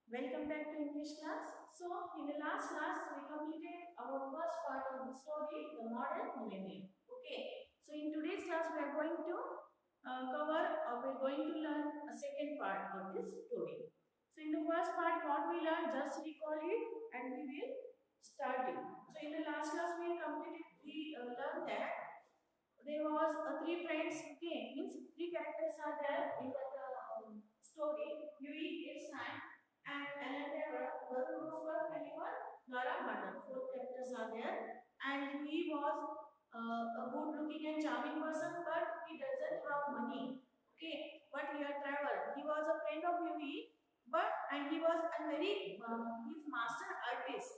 Welcome back to English class. So, in the last class, we completed our first part of the story, the modern millennium. Okay. So, in today's class, we are going to we're going to learn a second part of this story. So, in the first part, what we learned, just recall it and we will start it. So, in the last class, we learned that there was three friends. Okay, means three characters are there in the story. Huey, Einstein, and Alan Taylor. One was and one Laura Martin. Four characters are there, and Huey was a good-looking and charming person, but he doesn't have money. Okay, but he had traveled. He was a friend of Huey, but and he was a very he's master artist,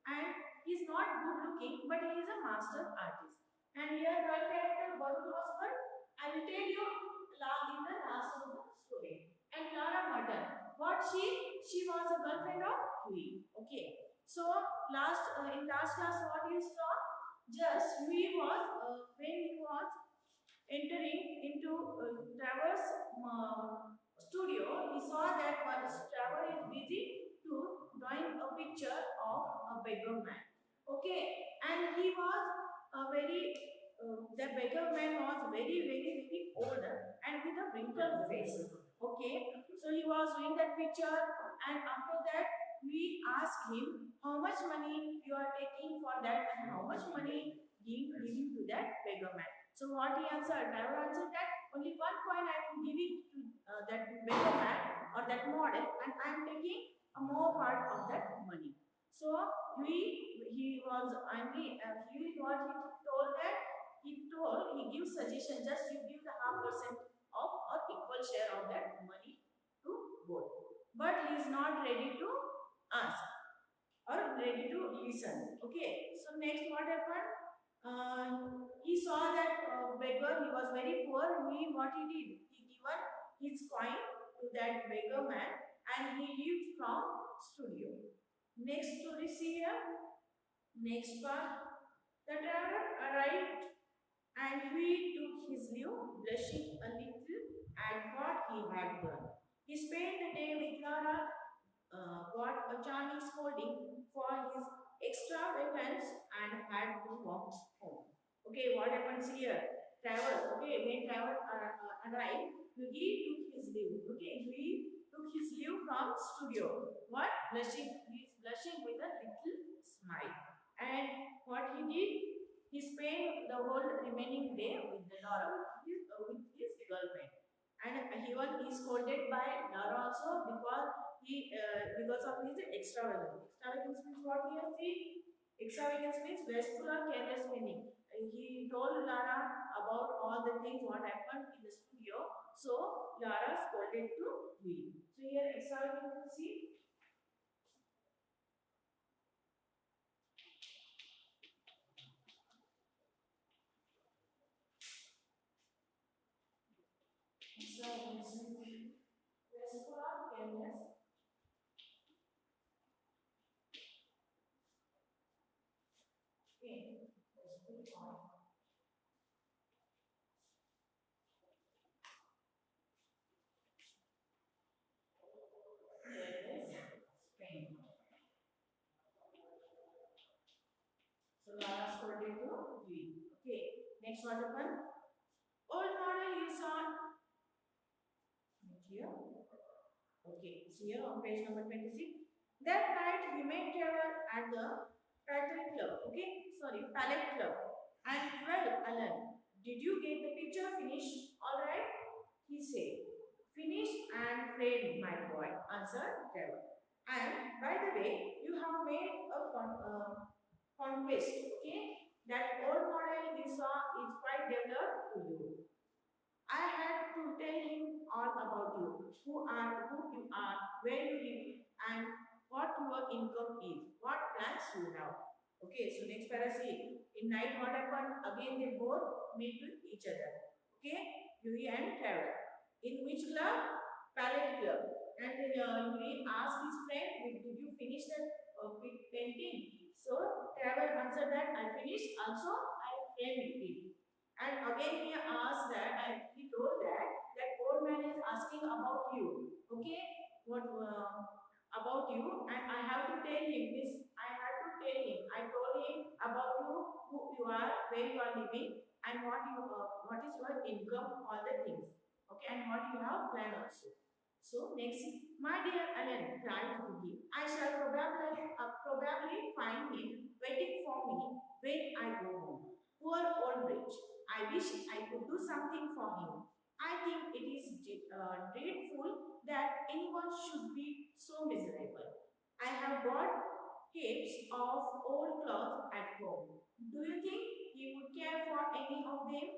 and he's not good looking, but he is a master artist. And here third character Varun Oscar, I will tell you in the last of the story. And Clara Martin, what she was a girlfriend of Huey. Okay. So in last class, what you saw, just Huey was when he was entering into Trevor's studio, he saw that one Trevor is busy to drawing a picture of a beggar man. Okay, and he was a very the beggar man was very old and with a wrinkled face. Okay, so he was doing that picture, and after that we asked him how much money you are taking for that and how much money giving to that beggar man. So what he answered? Driver answered that only one coin I am giving to that beggar man or that model, and I am taking a more part of that money. So he was angry. He what he told that he gives suggestion. Just you give the half percent of or equal share of that money to both. But he is not ready to ask or ready to listen. Okay. So next what happened? He saw that beggar. He was very poor. What he did? He given his coin to that beggar man, and he lived from studio. Next story see here. Next part. The traveler arrived and he took his leave, blushing a little at what he had done. He spent the day with Clara, got a charming scolding for his extravagance and had to walk home. Okay, what happens here? Travel. Okay, when travel arrived, he took his leave. Okay, he took his leave from studio. What? Blushing. He is blushing with a little smile. And what he did? He spent the whole remaining day with the Laura, with his girlfriend. And he was scolded by Laura also because of his extravagance. Extravagance means what we have seen. Extravagance means wasteful or careless spending. He told Lara about all the things what happened in the studio. So Lara scolded to me. So here extravagance, see. Extravagance means wasteful or careless. Okay. Wasteful or careless spending. So Lara scolded to me. Okay. Next what happened? Old model is on here. Okay, see here on page number 26. That night we met Trevor at the Patrick Club. Okay, sorry, Palette Club. And well, Alan, did you get the picture finished? All right, he said. Finished and framed, my boy, answered Trevor. And by the way, you have made a conquest. Okay, that old model you saw is quite developed to you. I had to tell him all about you, who you are, where you live, and what your income is, what plans you have. Okay, so next para see. In night, what happened? Again, they both meet with each other. Okay, Yuri and Trevor. In which club? Palette Club. And Yuri asked his friend, did you finish that big painting? So Trevor answered that I finished. Also, I framed it. And again he asked that, and he told that that old man is asking about you. Okay, what about have to tell him this. I had to tell him. I told him about you, who you are, where you are living, and what is your income, all the things. Okay, and what you have planned also. So next, my dear Alan, cried Cookie, I shall probably find him waiting for me when I go home. Poor old Rich. I wish I could do something for him. I think it is dreadful that anyone should be so miserable. I have got heaps of old clothes at home. Do you think he would care for any of them?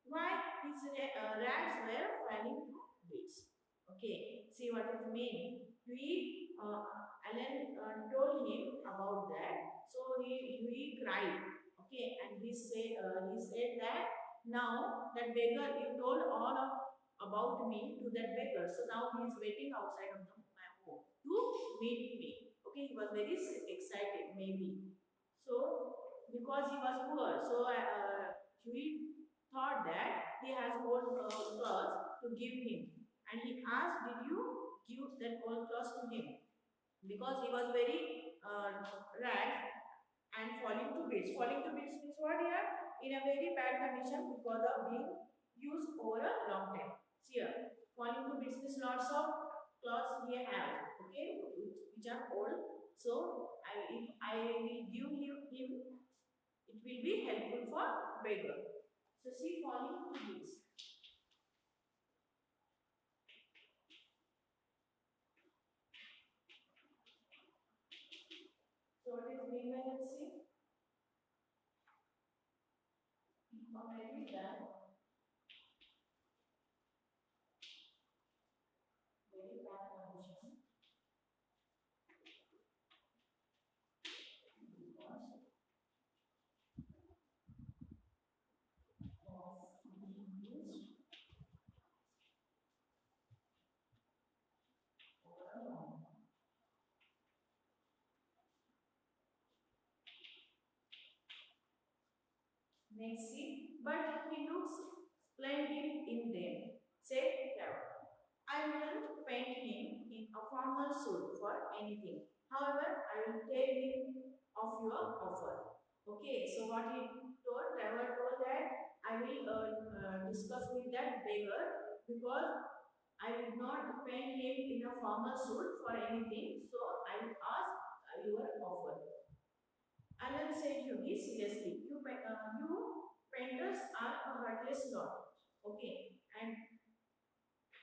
Why his rags were falling to bits. Okay, see what it means. Alan told him about that, so he cried. Okay, and he said that now that beggar you told all of about me to that beggar, so now he is waiting outside of my home to meet me. Okay, he was very excited maybe. So because he was poor, so he thought that he has old clothes to give him, and he asked, "Did you give that old clothes to him?" Because he was very ragged and falling to bits. Falling to bits means what here? In a very bad condition because of being used over a long time. See here, falling to bits means lots of clothes we have, okay, which are old. So if I will give him, it will be helpful for beggar. So see, falling to bits. So what is mean by that? See, already done. Very bad condition because of being used over a long time. Next see, but he looks splendid in them, said Carol. I wouldn't paint him in a formal suit for anything. However, I will tell him of your offer. Okay, so what he told, Trevor told that I will discuss with that beggar because I would not paint him in a formal suit for anything. So I will ask your offer. Alan said to me seriously, you painters are a heartless lot. Okay, and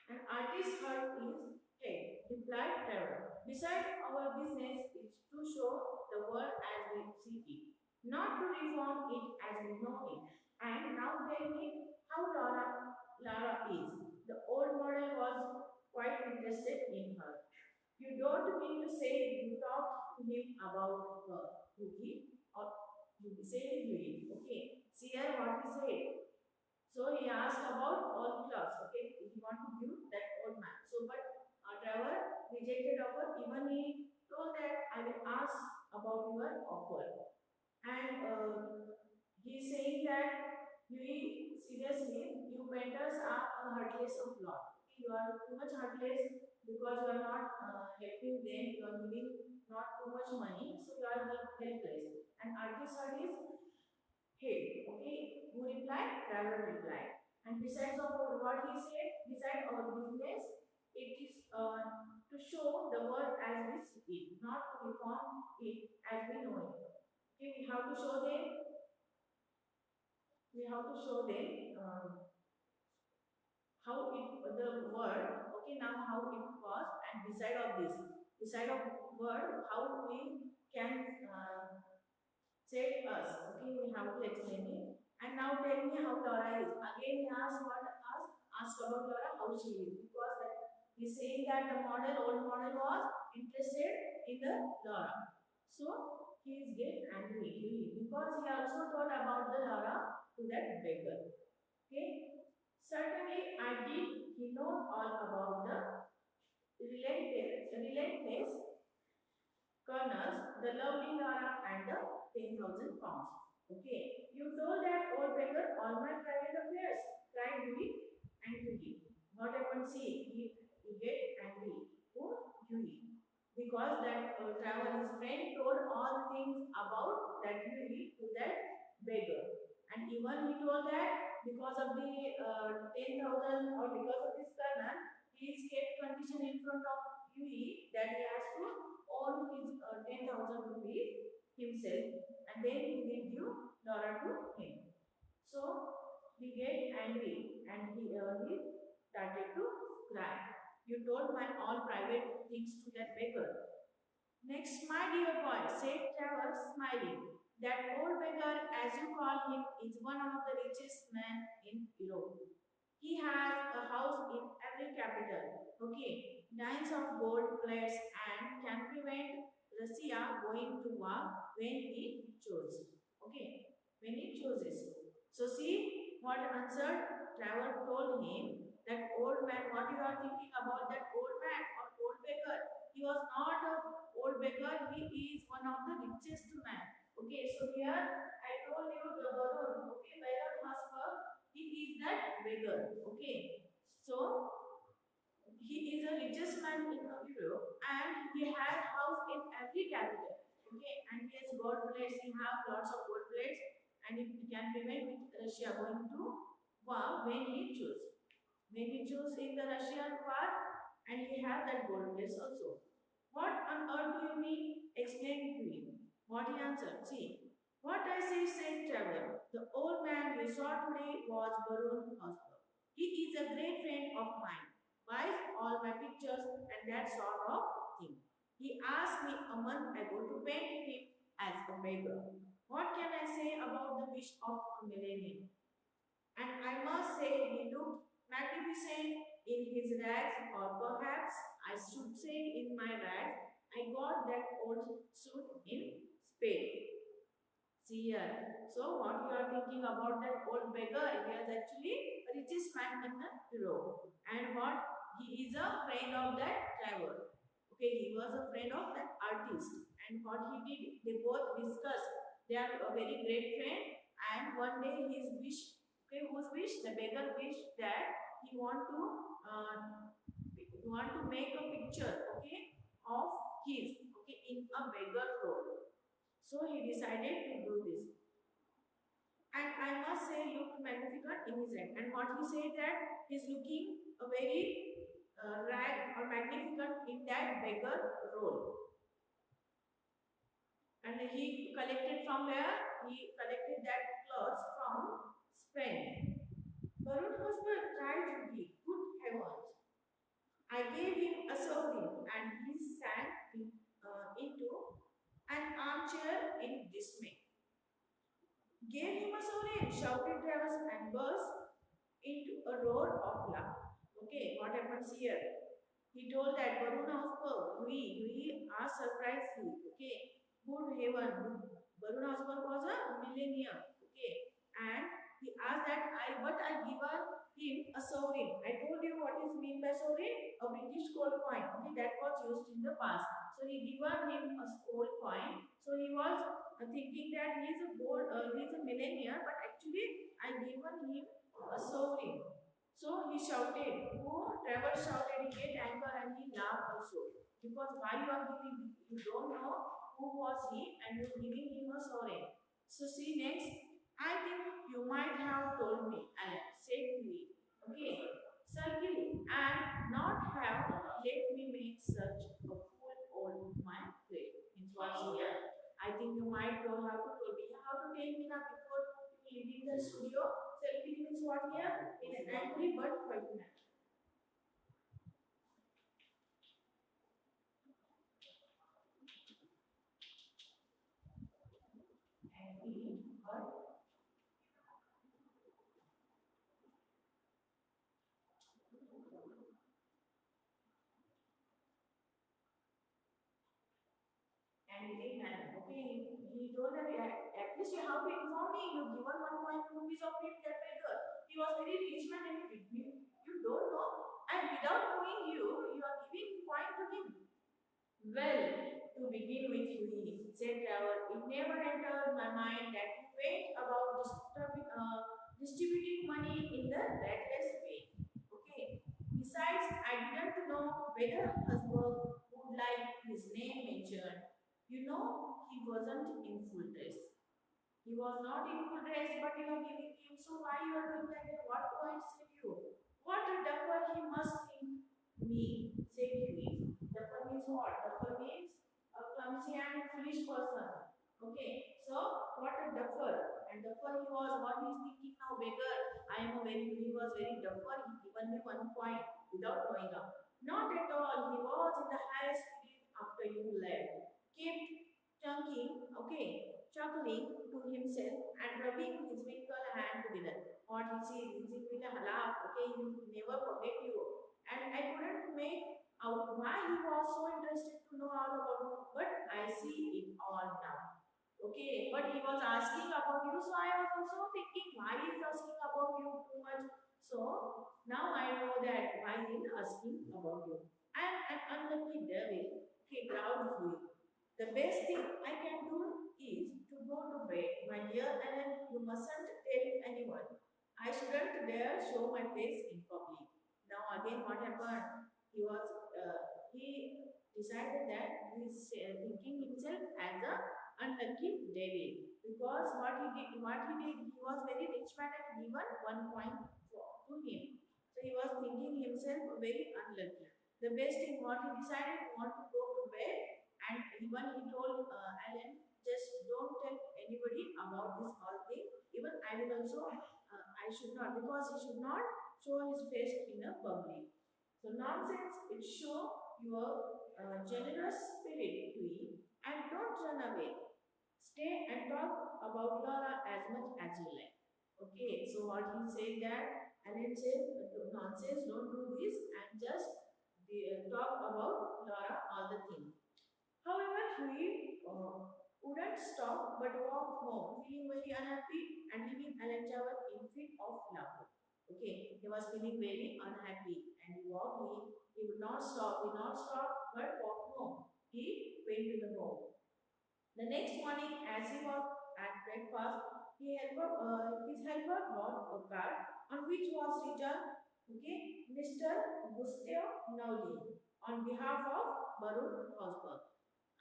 an artist's heart is head, replied Trevor. Besides, our business is to show the world as we see it, not to reform it as we know it. And now tell me how Lara is. The old model was quite interested in her. You don't mean to say you talked to him about her, Yuki, or you say Yui. Okay, see here what he said. So he asked about all clubs. Okay, he want to give that old man. So, but driver rejected offer. Even he told that I will ask about your offer. And he's saying that you seriously, you painters are a heartless of lot. Okay, you are too much heartless because you are not helping them. You are giving not too much money, so you are helpless. And artist heart is hey, okay, who replied? Driver replied. And besides of what he said, beside our business, it is to show the world as we see it, not to reform it as we know it. Okay, we have to show them how it the word. Okay, now how it was, and beside of word, how we can said us. Okay, we have to explain it. And now tell me how Laura is. Again, he asked what asked about Laura how she is because he's saying that the old model was interested in the Laura. So he is getting angry because he also told about the Laura to that beggar. Okay, certainly I did. He knows all about the relentless Colonels, the lovely Laura, and the 10,000 pounds. Okay, you told that old beggar all my private affairs, cried Louis angrily. What happened? See, he get angry. Who? Louis. because that travel his friend told all things about that Yuri to that beggar, and even he told that because of the 10,000 or because of this colonel, he is kept condition in front of Yuri that he has to own his 10,000 rupees himself, and then he will give Dora to him. So he get angry and he started to cry. You told my all private things to that beggar. Next, my dear boy, said Trevor, smiling. That old beggar, as you call him, is one of the richest men in Europe. He has a house in every capital. Okay, nines of gold plates and can prevent Russia going to war when he chose. Okay, when he chooses. So see what answered Trevor told him that old man. What you are thinking about that old man or old beggar? He was not a old beggar. He is one of the richest man. Okay, so here I told you the Baron. Okay, Baron Hasberg, he is that beggar. Okay, so he is a richest man in Europe and he has house in every capital. Okay, and he has gold plates. He have lots of gold plates, and he can prevent with Russia going to war when he choose. When he choose in the Russian war, and he have that gold plates also. What on earth do you mean? Explain to him. What he answered. See, what I say, said traveler. The old man you saw today was Baron Osborne. He is a great friend of mine. Buys all my pictures and that sort of thing. He asked me a month ago to paint him as a beggar. What can I say about the wish of a millennium? And I must say he looked magnificent in his rags, or perhaps I should say in my rags. I got that old suit in Spain. See here. So what you are thinking about that old beggar? He is actually richest man in the Europe. And what he is a friend of that traveler. Okay, he was a friend of that artist. And what he did, they both discussed. They are a very great friend. And one day his wish, okay, whose wish? The beggar wish that he want to make a picture, okay, of his, okay, in a beggar role. So he decided to do this. And I must say, he looked magnificent in his rank. And what he said that he's looking a very rag or magnificent in that beggar role. And he collected from where? He collected that clothes from Spain. Baron Hosmer tried to be good heavens. I gave him a sovereign and he sank into an armchair in dismay. Gave him a sovereign, shouted Travis and burst into a roar of laughter. Okay, what happens here? He told that Varun Osberg, we are surprised you. Okay, good heaven. Varun Osberg was a millionaire. Okay, and he asked that but I given him a sovereign. I told you what is mean by sovereign? A British gold coin. Okay, that was used in the past. So he given him a gold coin. So he was thinking that he is a millionaire, but actually I given him a sovereign. So he shouted. Oh, Trevor shouted. He get anger and he laughed also. Because why you are giving? You don't know who was he, and you are giving him a sovereign. So see next. I think you might have told me, Alan, said Lee. Okay, certainly, and not have let me make such a fool old my friend. Means what's here? I think you might know how to tell me. How to tell me now before you leaving the studio. Selfie means what here? In an angry but quiet manner. Angry but angry manner. Okay, he told that at least you have to inform me. You given 1.2 rupees of him that beggar. He was very rich man and you don't know. And without knowing you, you are giving point to him. Well, to begin with, he said Trevor, it never entered my mind that you went about distributing money in the reckless way. Okay. Besides, I didn't know whether Husband would like his name mentioned, he wasn't in full dress. He was not in full dress, but you are giving him. So why you are doing like that? What do I say to you? What a duffer he must think me, say to you. Duffer means what? Duffer means a clumsy and foolish person. Okay, so what a duffer. And duffer he was, what he is thinking now, beggar. He was very duffer. He given me 1 point without knowing up. Not at all. He was in the highest spirit after you left. Kept chunking, okay, chuckling to himself and rubbing his winkle hand together. What he sees, he will laugh, okay, he will never forget you. And I couldn't make out why he was so interested to know all about you, but I see it all now. Okay, but he was asking about you, so I was also thinking why he is asking about you too much. So now I know that why he is asking about you. I am an unlucky devil, okay, growled Louis. The best thing I can do is to go to bed. My dear Ellen, you mustn't tell anyone. I shouldn't dare show my face in public. Now again, what happened? He decided that he is thinking himself as a unlucky devil because he was very rich man and given 1 point to him. So he was thinking himself very unlucky. The best thing what he decided want to go to bed and even he told Alan, just don't tell anybody about this whole thing. Even I will also, I should not, because he should not show his face in a public. So nonsense, it show your generous spirit to it and don't run away. Stay and talk about Laura as much as you like. Okay, so what he said that, and it said, nonsense, don't do this and just talk about Laura all the things. However, he wouldn't stop but walked home, feeling very unhappy and leaving Alan Jawad in fit of laughter. Okay, he was feeling very unhappy and he would not stop, but walked home. He went to the home. The next morning, as he was at breakfast, his helper brought a card on which was written, okay, Mr. Gustav Nowlin on behalf of Baruch Osberg.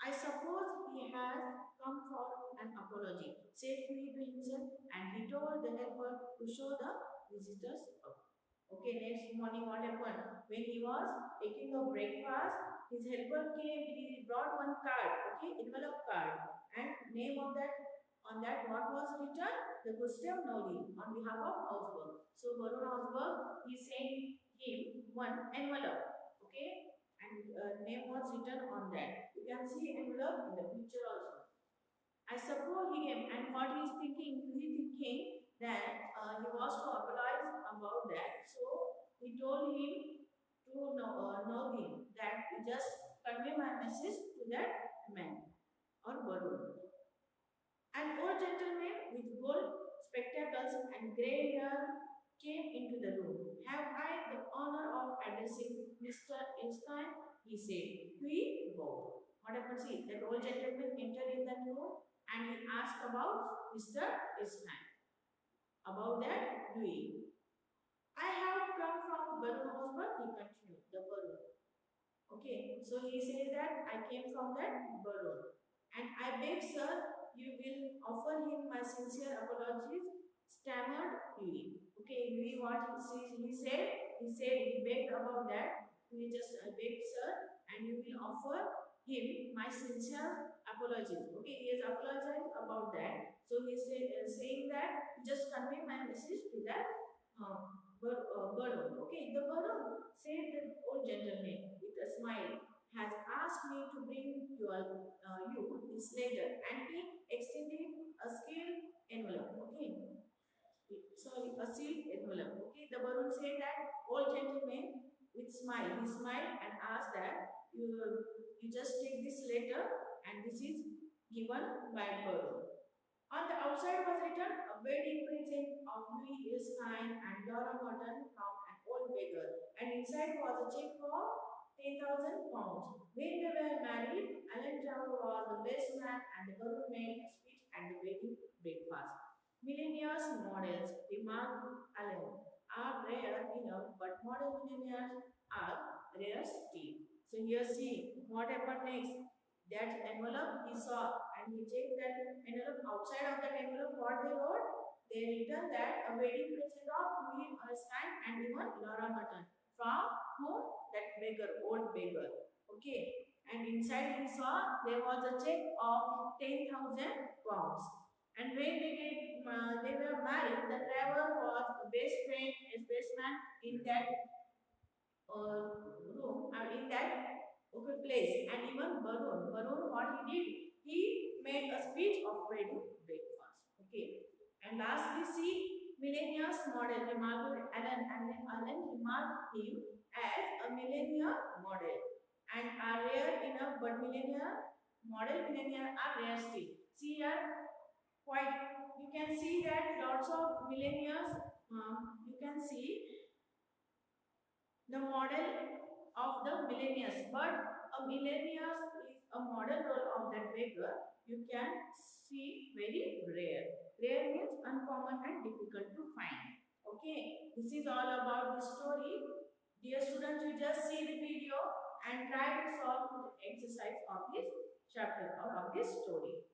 I suppose he has come for an apology, said Louis to himself, and he told the helper to show the visitors up. Okay, next morning what happened? When he was taking a breakfast, his helper came, he brought one card, okay, envelope card, and name of that on that what was written? The Gustav Noli on behalf of Augsburg. So Baron Augsburg, he sent him one envelope, okay, and name was written on that. You can see envelope in the picture also. I suppose he came, and what he is thinking, that he was to apologize about that. So he told him to know him that you just convey my message to that man or balloon. An old gentleman with gold spectacles and grey hair came into the room. Have I the honor of addressing Mr. Einstein? He said. We go. What happens is that old gentleman entered in that room and he asked about Mr. Einstein. About that, Louis. I have come from Baron Osborne, he continued, the Baron. Okay, so he said that I came from that Baron. And I beg, sir, you will offer him my sincere apologies, stammered Louis. Okay, Louis, what he said? He begged about that. He just begged, sir, and you will offer him my sincere apologies. Okay, he has apologized about that. So he said, saying that just convey my message to that Baron. Okay, the Baron said the old gentleman with a smile has asked me to bring you this letter and he extended a sealed envelope. Okay, sorry, a sealed envelope. Okay, the Baron said that old gentleman with smile, he smiled and asked that you just take this letter and this is given by Baron. On the outside was written a wedding present of Louis Erskine and Laura Morton from an old beggar, and inside was a check for 10,000 pounds. When they were married, Alan Trevor was the best man and the Baron made a speech at the wedding breakfast. Millionaires models, remarked Alan, are rare enough, but modern millionaires are rare still. So here see what happened next. that envelope he saw and he checked that envelope. Outside of that envelope, what they wrote? They written that a wedding present of Louis Erskine and even Laura Mutton. From whom? That beggar, old beggar. Okay. And inside he saw there was a check of 10,000 pounds. And when they were married, the driver was a best friend, his best man in that room, in that okay, place. And even Barun, what he did, he made a speech of wedding breakfast. Okay. And lastly, see Millennia's model, remarkable Alan, and then Alan remarked him as a millennia model and are rare enough, but millennia are rare still. See here, quite you can see that lots of millennials. You can see the model of the millennials, but a millennials is a model role of that beggar. You can see very rare. Rare means uncommon and difficult to find. Okay, this is all about the story. Dear students, you just see the video and try to solve the exercise of this chapter or of this story.